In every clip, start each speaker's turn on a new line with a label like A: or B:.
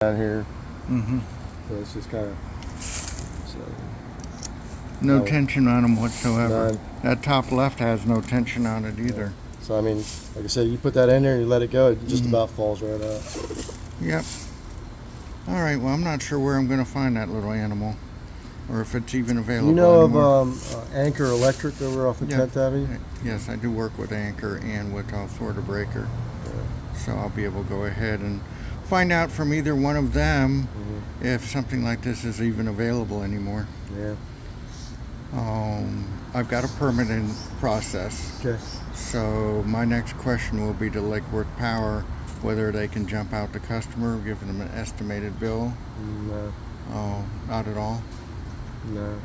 A: down here.
B: Mm-hmm.
A: So it's just kind of
B: No tension on them whatsoever.
A: none.
B: That top left has no tension on it either.
A: So I mean, like I said, you put that in there and you let it go, it just about falls right out.
B: Yep. All right. Well, I'm not sure where I'm going to find that little animal, or if it's even available.
A: You know
B: anymore.
A: of Anchor Electric over off of 10th Avenue?
B: Yes, I do work with Anchor and with Florida Breaker, so I'll be able to go ahead and find out from either one of them if something like this is even available anymore.
A: Yeah.
B: I've got a permit in process.
A: Okay.
B: So my next question will be to Lake Worth Power, whether they can jump out the customer, give them an estimated bill.
A: No.
B: Oh, not at all.
A: No.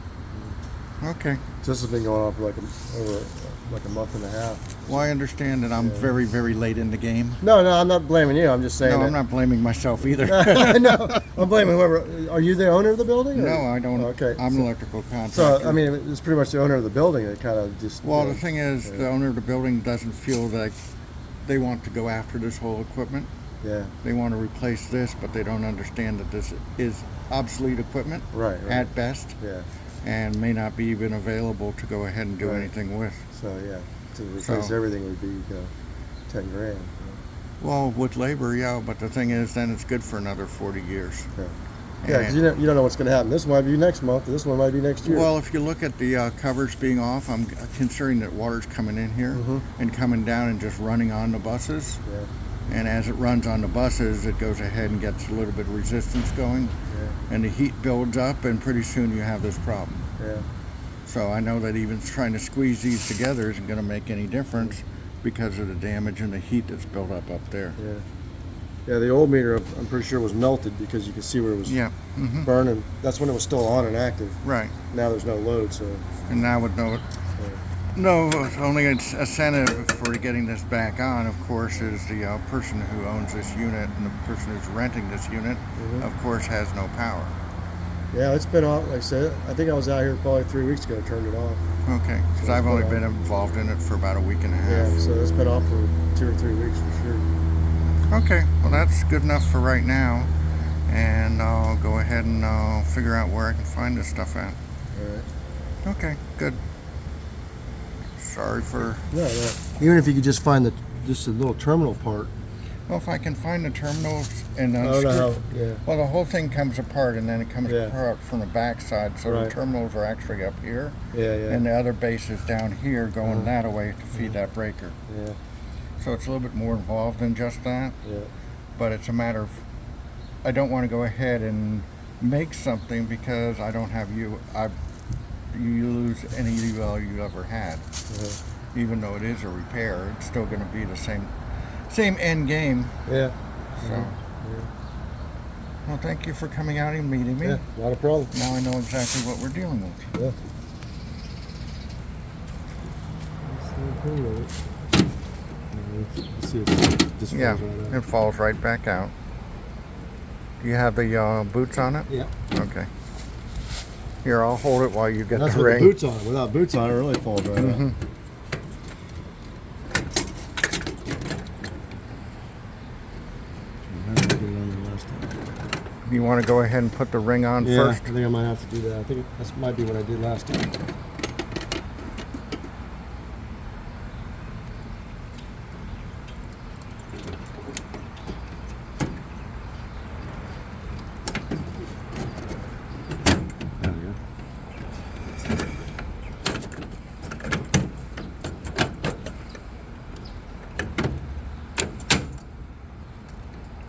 B: Okay.
A: So this has been going on for over a month and a half.
B: Well, I understand that I'm very, very late in the game.
A: No, I'm not blaming you. I'm just saying.
B: No, I'm not blaming myself either.
A: No, I'm blaming whoever. Are you the owner of the building? Or?
B: No, I don't.
A: Oh, okay.
B: I'm an electrical contractor.
A: So I mean, it's pretty much the owner of the building that kind of just.
B: Well, the thing is, the owner of the building doesn't feel like they want to go after this whole equipment.
A: Yeah.
B: They want to replace this, but they don't understand that this is obsolete equipment
A: Right.
B: at best,
A: Yeah.
B: and may not be even available to go ahead and do anything with.
A: So yeah, to replace everything would be $10 grand.
B: Well, with labor, yeah, but the thing is, then it's good for another 40 years.
A: Yeah, because you don't know what's going to happen. This one might be next month. This one might be next year.
B: Well, if you look at the covers being off, I'm considering that water's coming in here and coming down and just running on the buses.
A: Yeah.
B: And as it runs on the buses, it goes ahead and gets a little bit of resistance going, and the heat builds up, and pretty soon you have this problem.
A: Yeah.
B: So I know that even trying to squeeze these together isn't going to make any difference because of the damage and the heat that's built up there.
A: Yeah. Yeah, the old meter, I'm pretty sure, was melted because you could see where it was burning. That's when it was still on and active.
B: Right.
A: Now there's no load, so.
B: And now with only incentive for getting this back on, of course, is the person who owns this unit, and the person who's renting this unit, of course, has no power.
A: Yeah, it's been off. Like I said, I think I was out here probably 3 weeks ago, turned it off.
B: Okay, because I've only been involved in it for about a week and a half.
A: Yeah, so it's been off for 2 or 3 weeks for sure.
B: Okay, well that's good enough for right now, and I'll go ahead and figure out where I can find this stuff at.
A: All right.
B: Okay, good. Sorry for...
A: No. Even if you could just find just the little terminal part.
B: Well, if I can find the terminals and
A: Well,
B: the whole thing comes apart, and then it comes apart from the back side, so the terminals are actually up here, and the other base is down here going that way to feed that breaker.
A: Yeah.
B: So it's a little bit more involved than just that, but it's a matter of, I don't want to go ahead and make something because I don't have you lose any UL you ever had. Even though it is a repair, it's still going to be the same end game.
A: Yeah.
B: So, well, thank you for coming out and meeting me.
A: Yeah, not a problem.
B: Now I know exactly what we're dealing with.
A: Yeah. Let's see if it just falls right out.
B: It falls right back out. Do you have the boots on it?
A: Yeah.
B: Okay. Here, I'll hold it while you get
A: That's
B: the
A: with
B: ring.
A: the boots on it. Without boots on it, it really falls right out.
B: You want to go ahead and put the ring on first?
A: I think I might have to do that. I think that might be what I did last time. There we go.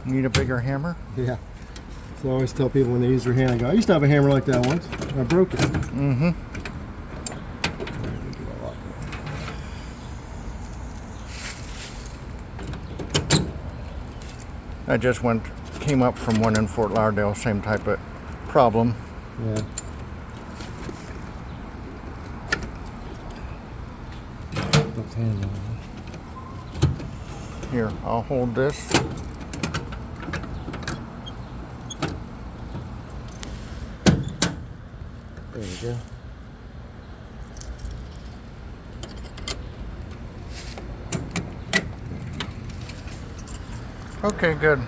B: Need a bigger hammer?
A: Yeah. So I always tell people when they use their hand, I go, I used to have a hammer like that once. I broke it.
B: I just came up from one in Fort Lauderdale, same type of problem.
A: Yeah.
B: Here, I'll hold this.
A: There we go.
B: Okay, good.